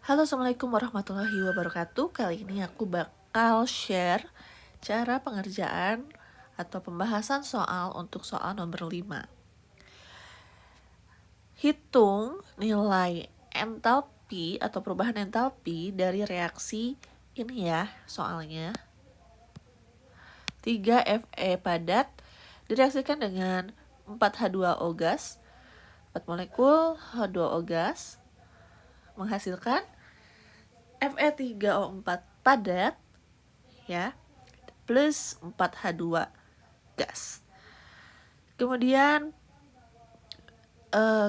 Halo, Assalamualaikum warahmatullahi wabarakatuh. Kali ini aku bakal share cara pengerjaan atau pembahasan soal untuk soal nomor 5. Hitung nilai entalpi atau perubahan entalpi dari reaksi ini ya soalnya. 3 Fe padat direaksikan dengan 4H2O gas, 4 molekul H2O gas menghasilkan Fe3O4 padat ya plus 4H2 gas. Kemudian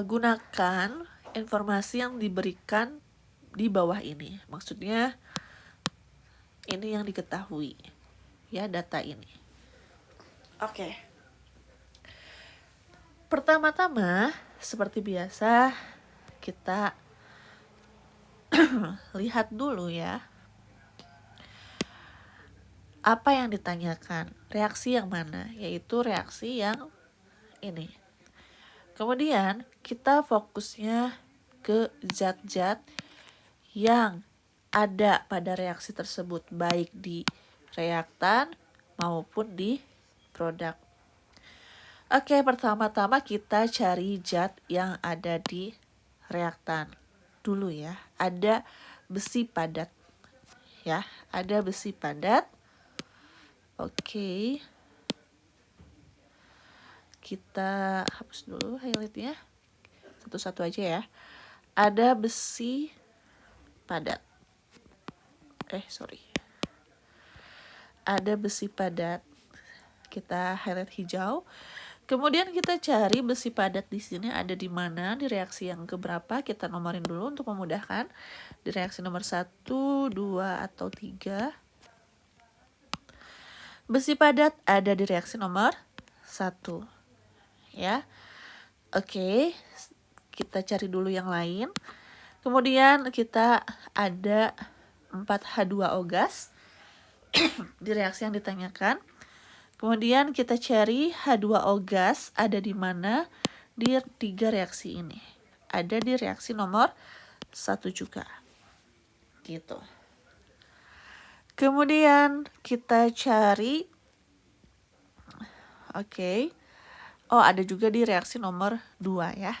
gunakan informasi yang diberikan di bawah ini. Maksudnya ini yang diketahui ya, data ini. Oke. Pertama-tama seperti biasa kita lihat dulu ya, apa yang ditanyakan, reaksi yang mana, yaitu reaksi yang ini. Kemudian kita fokusnya ke zat-zat yang ada pada reaksi tersebut, baik di reaktan maupun di produk. Oke, pertama-tama kita cari zat yang ada di reaktan dulu ya. Ada besi padat ya, ada besi padat. Oke, kita hapus dulu highlightnya, satu-satu aja ya. Ada besi padat. Ada besi padat. Kita highlight hijau. Kemudian kita cari besi padat di sini ada di mana, di reaksi yang keberapa. Kita nomorin dulu untuk memudahkan. Di reaksi nomor 1, 2, atau 3. Besi padat ada di reaksi nomor 1. Ya. Oke, kita cari dulu yang lain. Kemudian kita ada 4H2O gas di reaksi yang ditanyakan. Kemudian kita cari H2O gas ada di mana di 3 reaksi ini. Ada di reaksi nomor 1 juga. Gitu. Kemudian kita cari ada juga di reaksi nomor 2 ya.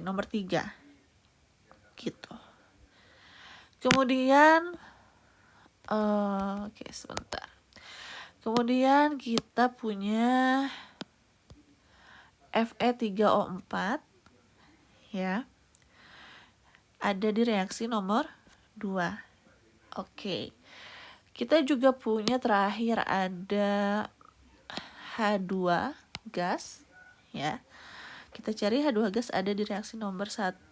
Nomor 3. Gitu. Kemudian sebentar. Kemudian kita punya Fe3O4 ya. Ada di reaksi nomor 2. Oke. Kita juga punya terakhir ada H2 gas ya. Kita cari H2 gas ada di reaksi nomor 1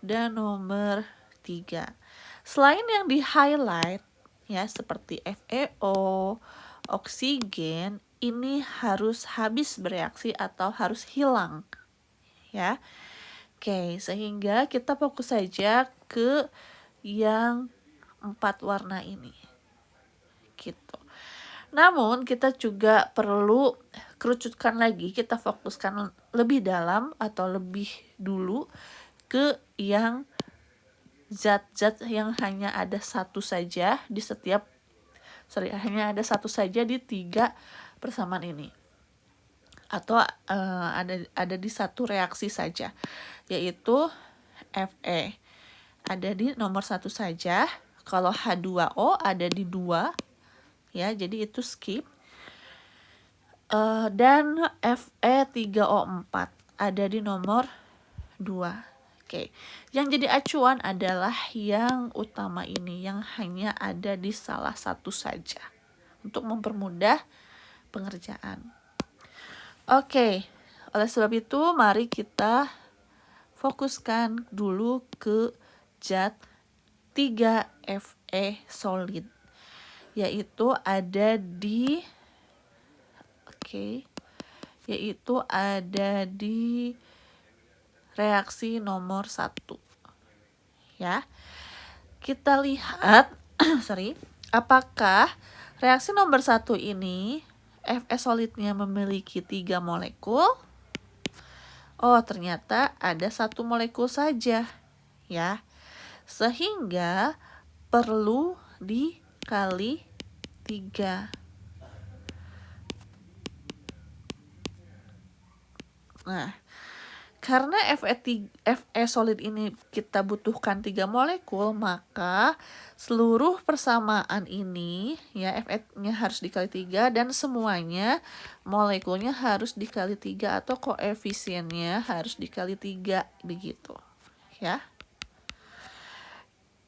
dan nomor 3. Selain yang di highlight ya seperti FeO, oksigen, ini harus habis bereaksi atau harus hilang ya. Oke, sehingga kita fokus saja ke yang 4 warna ini gitu. Namun kita juga perlu kerucutkan lagi, kita fokuskan lebih dalam atau lebih dulu ke yang zat-zat yang hanya ada satu saja di hanya ada satu saja di 3 persamaan ini, atau ada di satu reaksi saja, yaitu Fe ada di nomor 1 saja. Kalau H2O ada di 2 ya, jadi itu skip. Dan Fe3O4 ada di nomor 2. Oke, yang jadi acuan adalah yang utama ini, yang hanya ada di salah satu saja, untuk mempermudah pengerjaan. Oke, oleh sebab itu mari kita fokuskan dulu ke zat 3Fe solid, yaitu ada di reaksi nomor 1 ya. Kita lihat apakah reaksi nomor 1 ini Fe solidnya memiliki 3 molekul. Oh, ternyata ada 1 molekul saja ya. Sehingga perlu dikali 3. Nah, karena Fe solid ini kita butuhkan 3 molekul, maka seluruh persamaan ini ya Fe-nya harus dikali 3 dan semuanya molekulnya harus dikali 3 atau koefisiennya harus dikali 3 begitu. Ya.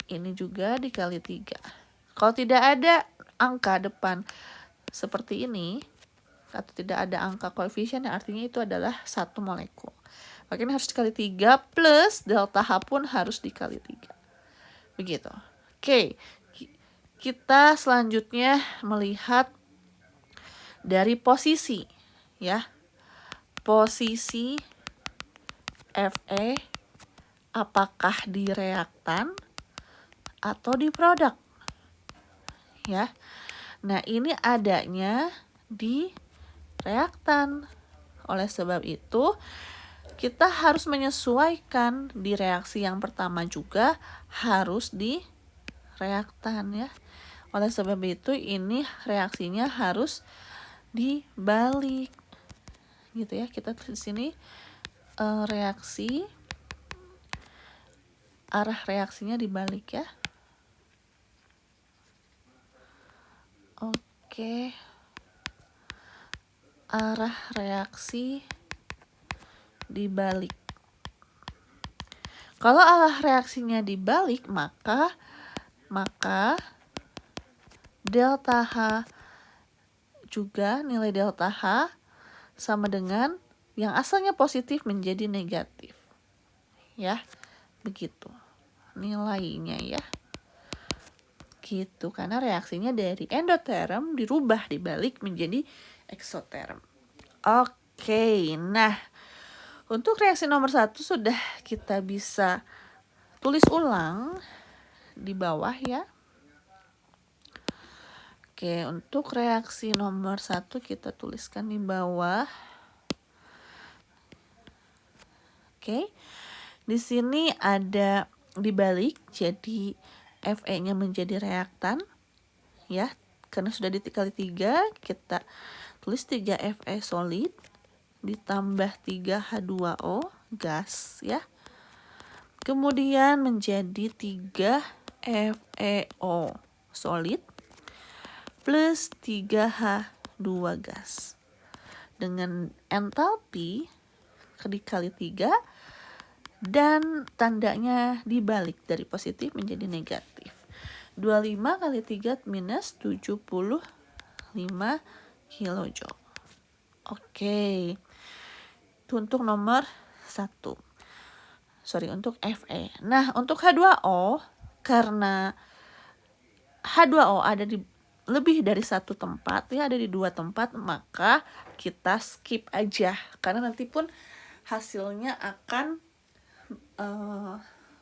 Ini juga dikali 3. Kalau tidak ada angka depan seperti ini atau tidak ada angka koefisien, artinya itu adalah satu molekul. Makanya harus dikali 3 plus delta H pun harus dikali 3. Begitu. Oke. Kita selanjutnya melihat dari posisi ya. Posisi Fe apakah di reaktan atau di produk. Ya. Nah, ini adanya di reaktan. Oleh sebab itu, kita harus menyesuaikan di reaksi yang pertama juga harus di reaktan ya. Oleh sebab itu ini reaksinya harus dibalik. Gitu ya. Kita di sini reaksi arah reaksinya dibalik ya. Oke. Arah reaksi dibalik. Kalau arah reaksinya dibalik, maka delta H juga nilai delta H sama dengan yang asalnya positif menjadi negatif. Ya, begitu nilainya ya. Gitu, karena reaksinya dari endoterm dirubah dibalik menjadi eksoterm. Oke, nah untuk reaksi nomor 1 sudah kita bisa tulis ulang di bawah ya. Oke, untuk reaksi nomor 1 kita tuliskan di bawah. Oke, di sini ada dibalik, jadi Fe-nya menjadi reaktan ya. Karena sudah dikali 3, kita tulis 3 Fe solid ditambah 3 H2O gas ya. Kemudian menjadi 3 FeO solid plus 3 H2 gas. Dengan entalpi dikali 3 dan tandanya dibalik dari positif menjadi negatif. 25 kali 3 minus 75 kilojoule. Oke. Itu untuk nomor 1. Untuk Fe. Nah, untuk H2O, karena H2O ada di lebih dari satu tempat, ya ada di 2 tempat, maka kita skip aja. Karena nanti pun hasilnya akan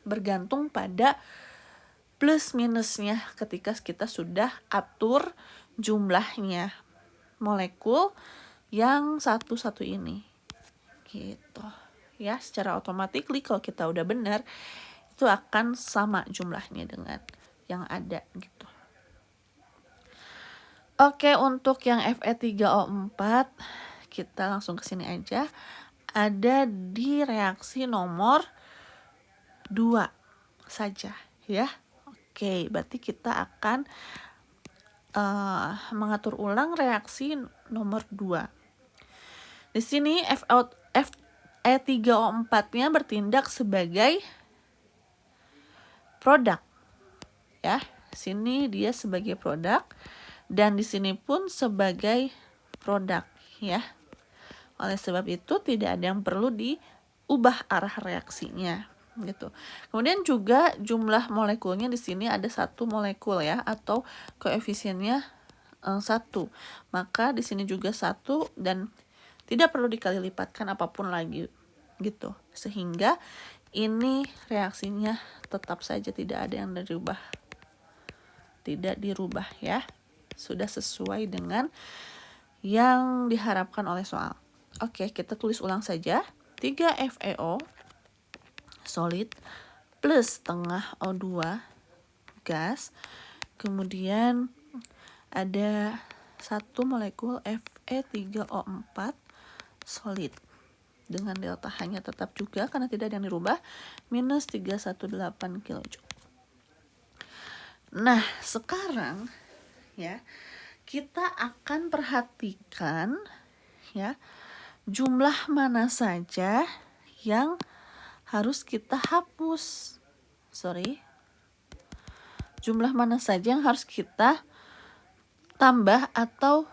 bergantung pada plus minusnya ketika kita sudah atur jumlahnya molekul yang satu-satu ini. Gitu. Ya, secara otomatis kalau kita udah benar, itu akan sama jumlahnya dengan yang ada gitu. Oke, untuk yang Fe3O4 kita langsung ke sini aja. Ada di reaksi nomor 2 saja ya. Oke, berarti kita akan mengatur ulang reaksi nomor 2. Di sini Fe3O4-nya bertindak sebagai produk. Ya, sini dia sebagai produk dan di sini pun sebagai produk ya. Oleh sebab itu tidak ada yang perlu diubah arah reaksinya gitu. Kemudian juga jumlah molekulnya di sini ada 1 molekul ya, atau koefisiennya 1. Maka di sini juga 1 dan tidak perlu dikali lipatkan apapun lagi gitu. Sehingga ini reaksinya tetap saja tidak ada yang dirubah. Tidak dirubah ya. Sudah sesuai dengan yang diharapkan oleh soal. Oke, kita tulis ulang saja. 3 FeO solid plus setengah O2 gas. Kemudian ada 1 molekul Fe3O4 solid dengan delta H-nya tetap juga karena tidak ada yang dirubah, minus 318 kJ. Nah, sekarang ya, kita akan perhatikan ya, jumlah mana saja yang harus kita hapus. Jumlah mana saja yang harus kita tambah atau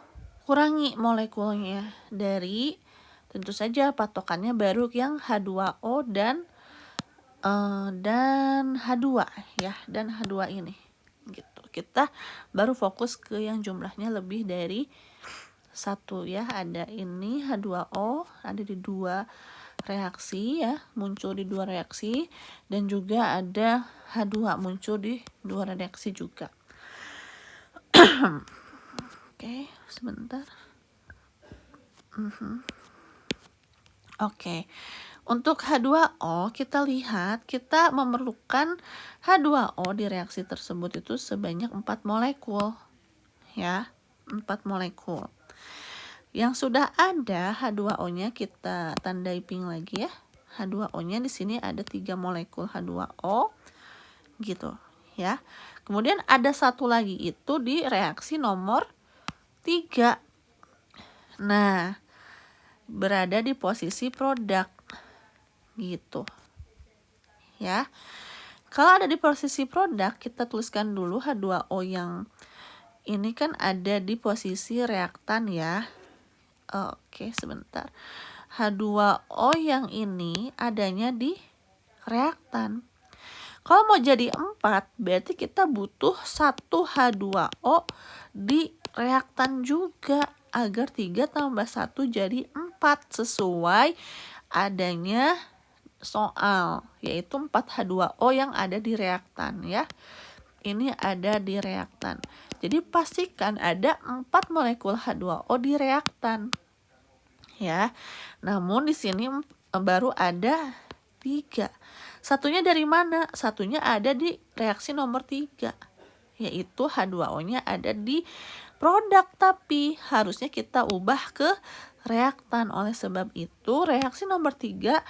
kurangi molekulnya dari, tentu saja patokannya baru yang H2O dan H2 ya, dan H2 ini gitu. Kita baru fokus ke yang jumlahnya lebih dari 1 ya. Ada ini H2O ada di 2 reaksi ya, muncul di 2 reaksi, dan juga ada H2 muncul di 2 reaksi juga. Oke, sebentar. Oke. Untuk H2O kita lihat kita memerlukan H2O di reaksi tersebut itu sebanyak 4 molekul ya, 4 molekul. Yang sudah ada H2O-nya kita tandai pink lagi ya. H2O-nya di sini ada 3 molekul H2O gitu ya. Kemudian ada satu lagi itu di reaksi nomor 3. Nah, berada di posisi produk gitu ya. Kalau ada di posisi produk, kita tuliskan dulu H2O yang ini kan ada di posisi reaktan ya. Oke, sebentar. H2O yang ini adanya di reaktan. Kalau mau jadi 4, berarti kita butuh 1 H2O di reaktan juga agar 3 tambah 1 jadi 4 sesuai adanya soal, yaitu 4 H2O yang ada di reaktan ya. Ini ada di reaktan. Jadi pastikan ada 4 molekul H2O di reaktan ya. Namun di sini baru ada 3. Satunya dari mana? Satunya ada di reaksi nomor 3, yaitu H2O-nya ada di produk, tapi harusnya kita ubah ke reaktan. Oleh sebab itu reaksi nomor 3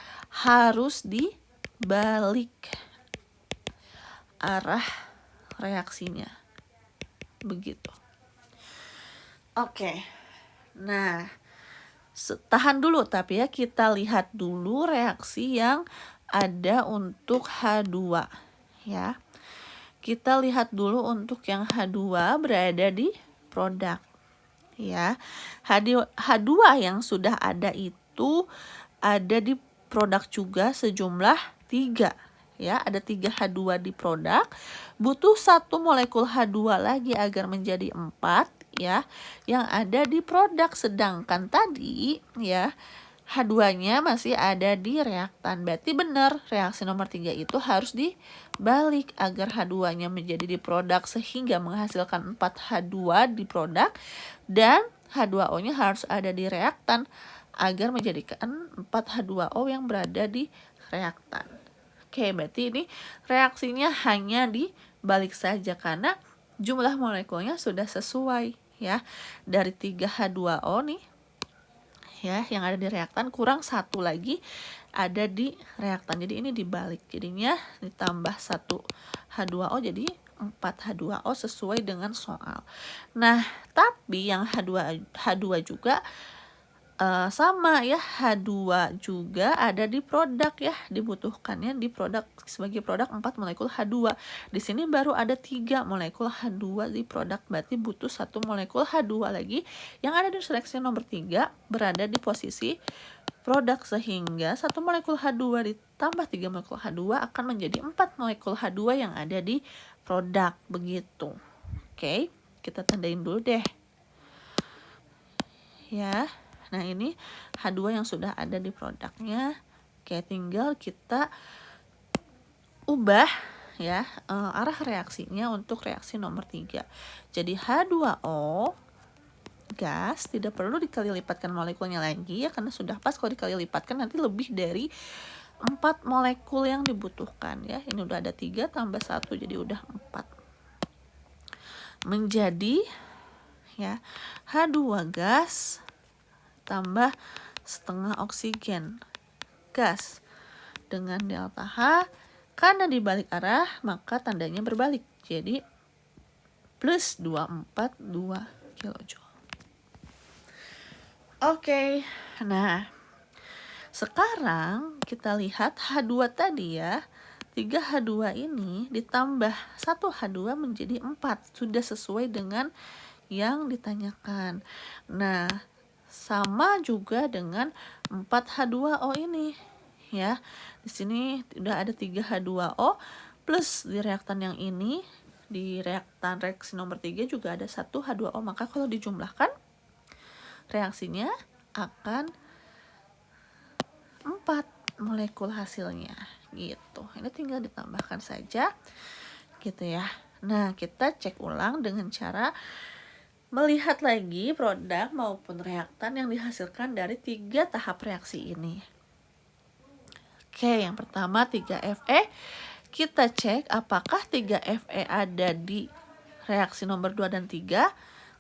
harus dibalik arah reaksinya begitu. Oke, nah tahan dulu, tapi ya kita lihat dulu reaksi yang ada untuk H2 ya. Kita lihat dulu untuk yang H2 berada di produk ya. H2 yang sudah ada itu ada di produk juga sejumlah 3 ya. Ada 3 H2 di produk, butuh 1 molekul H2 lagi agar menjadi 4 ya, yang ada di produk. Sedangkan tadi ya H2-nya masih ada di reaktan. Berarti benar reaksi nomor 3 itu harus dibalik agar H2-nya menjadi di produk sehingga menghasilkan 4 H2 di produk, dan H2O-nya harus ada di reaktan agar menjadikan 4 H2O yang berada di reaktan. Oke, berarti ini reaksinya hanya dibalik saja karena jumlah molekulnya sudah sesuai ya. Dari 3 H2O nih ya yang ada di reaktan kurang 1 lagi ada di reaktan. Jadi ini dibalik. Jadinya ditambah 1 H2O jadi 4 H2O sesuai dengan soal. Nah, tapi yang H2 juga sama ya, H2 juga ada di produk ya, dibutuhkannya di produk sebagai produk 4 molekul H2. Di sini baru ada 3 molekul H2 di produk, berarti butuh 1 molekul H2 lagi yang ada di reaksi nomor 3 berada di posisi produk, sehingga 1 molekul H2 ditambah 3 molekul H2 akan menjadi 4 molekul H2 yang ada di produk begitu. Oke, kita tandain dulu deh ya. Nah, ini H2 yang sudah ada di produknya. Oke, tinggal kita ubah ya arah reaksinya untuk reaksi nomor 3. Jadi H2O gas tidak perlu dikali lipatkan molekulnya lagi ya, karena sudah pas. Kalau dikali lipatkan nanti lebih dari 4 molekul yang dibutuhkan ya. Ini udah ada 3 tambah 1 jadi udah 4. Menjadi ya H2 gas tambah setengah oksigen gas dengan delta H. Karena dibalik arah maka tandanya berbalik. Jadi plus 242 kilojoule. Oke. Nah, sekarang kita lihat H2 tadi ya. 3H2 ini ditambah 1H2 menjadi 4. Sudah sesuai dengan yang ditanyakan. Nah, sama juga dengan 4H2O ini ya. Di sini udah ada 3H2O plus di reaktan yang ini, di reaktan reaksi nomor 3 juga ada 1H2O, maka kalau dijumlahkan reaksinya akan 4 molekul hasilnya gitu. Ini tinggal ditambahkan saja gitu ya. Nah, kita cek ulang dengan cara melihat lagi produk maupun reaktan yang dihasilkan dari 3 tahap reaksi ini. Oke, yang pertama 3Fe. Kita cek apakah 3Fe ada di reaksi nomor 2 dan 3.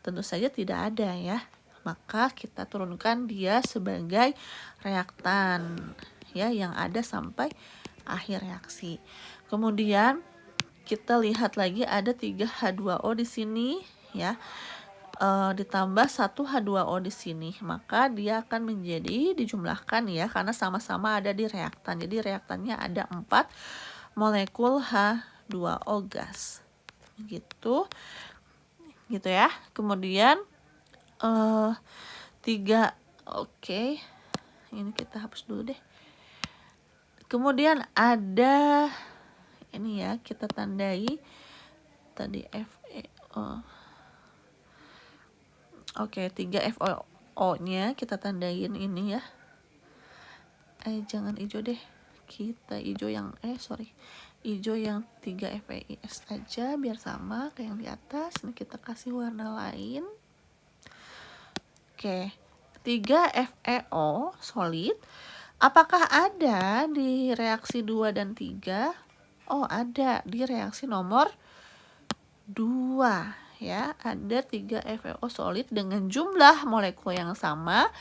Tentu saja tidak ada ya. Maka kita turunkan dia sebagai reaktan ya yang ada sampai akhir reaksi. Kemudian kita lihat lagi ada 3H2O di sini ya. Ditambah 1H2O di sini, maka dia akan menjadi dijumlahkan ya karena sama-sama ada di reaktan. Jadi reaktannya ada 4 molekul H2O gas. Gitu ya. Kemudian 3 oke. Ini kita hapus dulu deh. Kemudian ada ini ya, kita tandai tadi Fe. Oke, 3FO-nya kita tandain ini ya. Jangan hijau deh. Kita hijau yang hijau yang 3FeS aja biar sama kayak yang di atas. Ini kita kasih warna lain. Oke. 3FeO solid. Apakah ada di reaksi 2 dan 3? Oh, ada di reaksi nomor 2. Ya, ada 3FeO solid dengan jumlah molekul yang sama.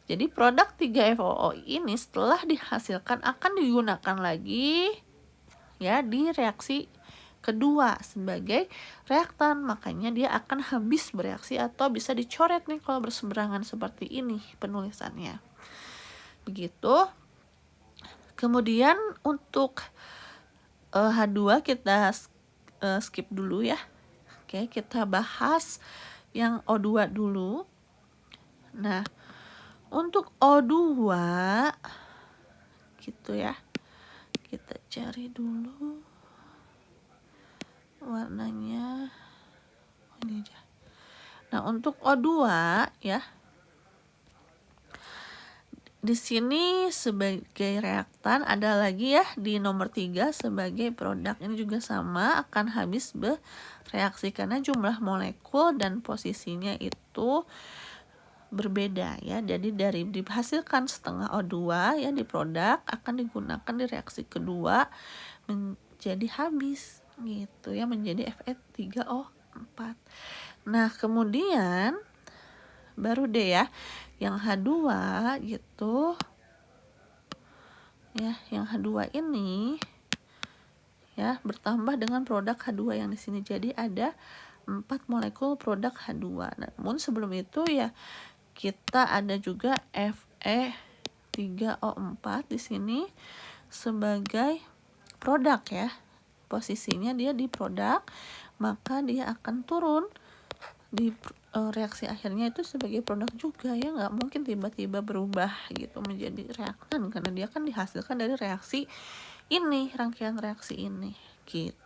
Jadi produk 3FeO ini setelah dihasilkan akan digunakan lagi ya di reaksi kedua sebagai reaktan. Makanya dia akan habis bereaksi atau bisa dicoret nih kalau berseberangan seperti ini penulisannya. Begitu. Kemudian untuk H2 kita skip dulu ya. Oke, kita bahas yang O2 dulu. Nah, untuk O2 gitu ya. Kita cari dulu warnanya. Ini aja. Nah, untuk O2 ya. Di sini sebagai reaktan ada lagi ya di nomor 3 sebagai produk. Ini juga sama akan habis bereaksi karena jumlah molekul dan posisinya itu berbeda ya. Jadi dari dihasilkan setengah O2 ya di produk akan digunakan di reaksi kedua menjadi habis gitu ya, menjadi Fe3O4. Nah, kemudian baru deh ya yang H2 gitu ya, yang H2 ini ya bertambah dengan produk H2 yang di sini, jadi ada 4 molekul produk H2. Namun sebelum itu ya kita ada juga Fe3O4 di sini sebagai produk ya, posisinya dia di produk, maka dia akan turun di reaksi akhirnya itu sebagai produk juga ya, nggak mungkin tiba-tiba berubah gitu menjadi reaktan karena dia kan dihasilkan dari reaksi ini, rangkaian reaksi ini gitu.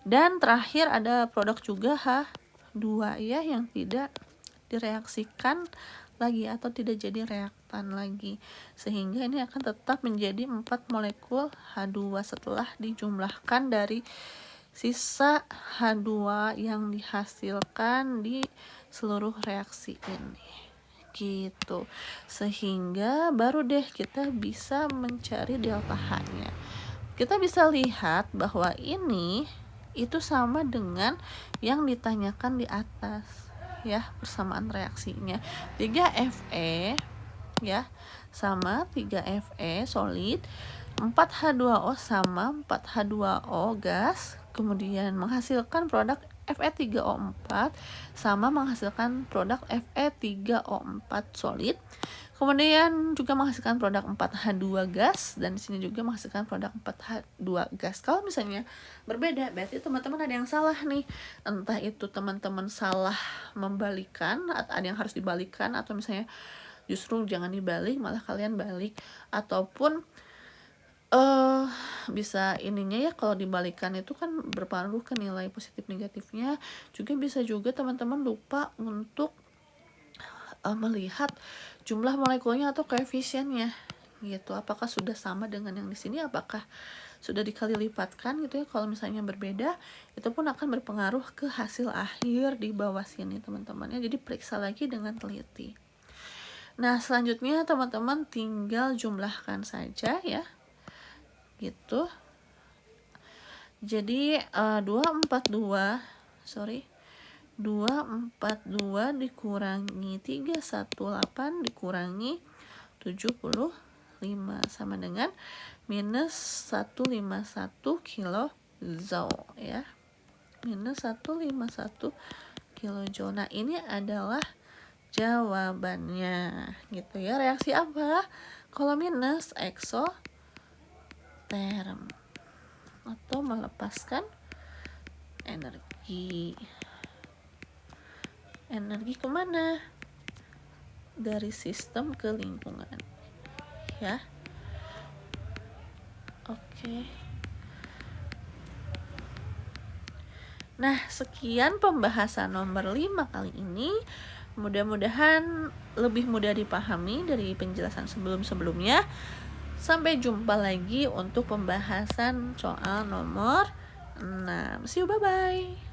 Dan terakhir ada produk juga H2 ya yang tidak direaksikan lagi atau tidak jadi reaktan lagi, sehingga ini akan tetap menjadi 4 molekul H2 setelah dijumlahkan dari sisa H2 yang dihasilkan di seluruh reaksi ini gitu. Sehingga baru deh kita bisa mencari delta H-nya. Kita bisa lihat bahwa ini itu sama dengan yang ditanyakan di atas ya, persamaan reaksinya. 3Fe ya sama 3Fe solid, 4H2O sama 4H2O gas, kemudian menghasilkan produk Fe3O4 sama menghasilkan produk Fe3O4 solid. Kemudian juga menghasilkan produk 4H2 gas, dan di sini juga menghasilkan produk 4H2 gas. Kalau misalnya berbeda, berarti teman-teman ada yang salah nih. Entah itu teman-teman salah membalikan, ada yang harus dibalikan, atau misalnya justru jangan dibalik, malah kalian balik, ataupun bisa ininya ya, kalau dibalikan itu kan berpengaruh ke nilai positif negatifnya. Juga bisa juga teman-teman lupa untuk melihat jumlah molekulnya atau koefisiennya gitu, apakah sudah sama dengan yang di sini, apakah sudah dikali lipatkan gitu ya. Kalau misalnya berbeda, itu pun akan berpengaruh ke hasil akhir di bawah sini teman-teman ya. Jadi periksa lagi dengan teliti. Nah selanjutnya teman-teman tinggal jumlahkan saja ya gitu. Jadi 242 dikurangi 318 dikurangi 75 sama dengan minus 151 kilojoule ya, minus 151 kilojoule. Nah ini adalah jawabannya gitu ya. Reaksi apa kalau minus? Eksoterm atau melepaskan energi kemana? Dari sistem ke lingkungan ya. Oke. Nah sekian pembahasan nomor 5 kali ini. Mudah-mudahan lebih mudah dipahami dari penjelasan sebelum-sebelumnya. Sampai jumpa lagi untuk pembahasan soal nomor 6. See you, bye-bye.